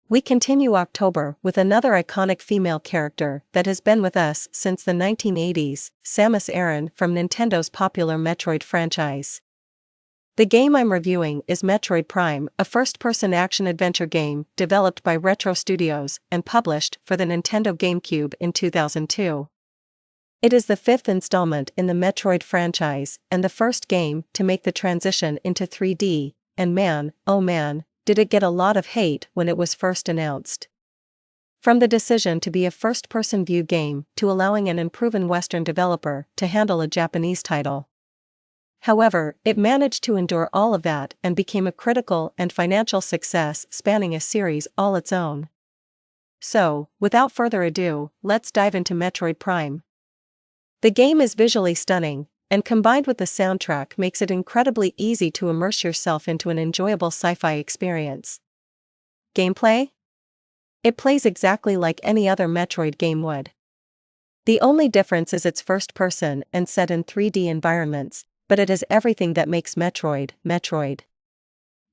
We continue October with another iconic female character that has been with us since the 1980s, Samus Aran from Nintendo's popular Metroid franchise. The game I'm reviewing is Metroid Prime, a first-person action-adventure game developed by Retro Studios and published for the Nintendo GameCube in 2002. It is the fifth installment in the Metroid franchise and the first game to make the transition into 3D, and man, oh man, did it get a lot of hate when it was first announced. From the decision to be a first-person view game to allowing an unproven Western developer to handle a Japanese title. However, it managed to endure all of that and became a critical and financial success spanning a series all its own. So, without further ado, let's dive into Metroid Prime. The game is visually stunning, and combined with the soundtrack makes it incredibly easy to immerse yourself into an enjoyable sci-fi experience. Gameplay? It plays exactly like any other Metroid game would. The only difference is it's first-person and set in 3D environments, but it has everything that makes Metroid, Metroid.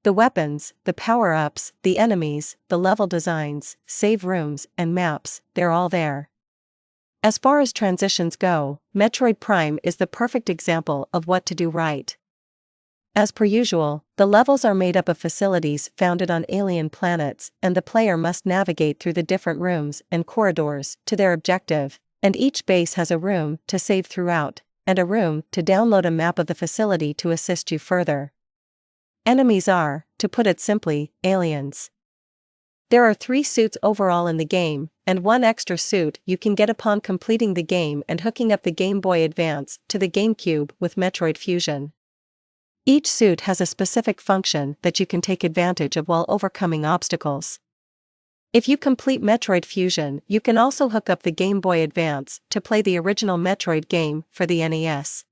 The weapons, the power-ups, the enemies, the level designs, save rooms, and maps, they're all there. As far as transitions go, Metroid Prime is the perfect example of what to do right. As per usual, the levels are made up of facilities founded on alien planets, and the player must navigate through the different rooms and corridors to their objective, and each base has a room to save throughout, and a room to download a map of the facility to assist you further. Enemies are, to put it simply, aliens. There are 3 suits overall in the game, and 1 extra suit you can get upon completing the game and hooking up the Game Boy Advance to the GameCube with Metroid Fusion. Each suit has a specific function that you can take advantage of while overcoming obstacles. If you complete Metroid Fusion, you can also hook up the Game Boy Advance to play the original Metroid game for the NES.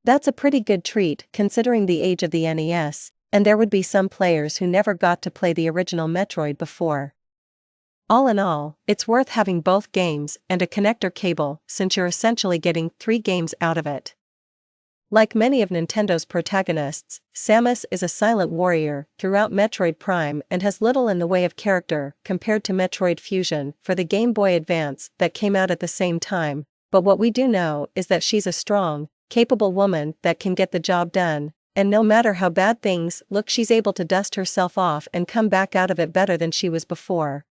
That's a pretty good treat considering the age of the NES, and there would be some players who never got to play the original Metroid before. All in all, it's worth having both games and a connector cable since you're essentially getting 3 games out of it. Like many of Nintendo's protagonists, Samus is a silent warrior throughout Metroid Prime and has little in the way of character compared to Metroid Fusion for the Game Boy Advance that came out at the same time, but what we do know is that she's a strong, capable woman that can get the job done, and no matter how bad things look, she's able to dust herself off and come back out of it better than she was before.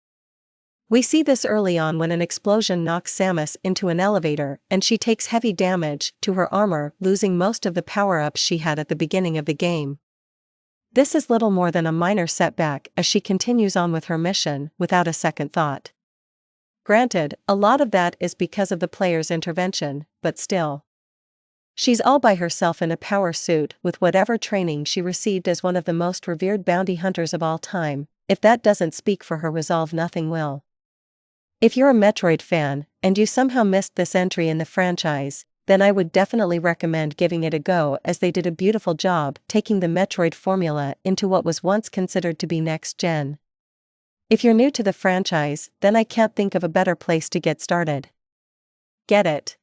We see this early on when an explosion knocks Samus into an elevator and she takes heavy damage to her armor, losing most of the power-ups she had at the beginning of the game. This is little more than a minor setback as she continues on with her mission without a second thought. Granted, a lot of that is because of the player's intervention, but still. She's all by herself in a power suit with whatever training she received as one of the most revered bounty hunters of all time. If that doesn't speak for her resolve, nothing will. If you're a Metroid fan, and you somehow missed this entry in the franchise, then I would definitely recommend giving it a go as they did a beautiful job taking the Metroid formula into what was once considered to be next gen. If you're new to the franchise, then I can't think of a better place to get started. Get it?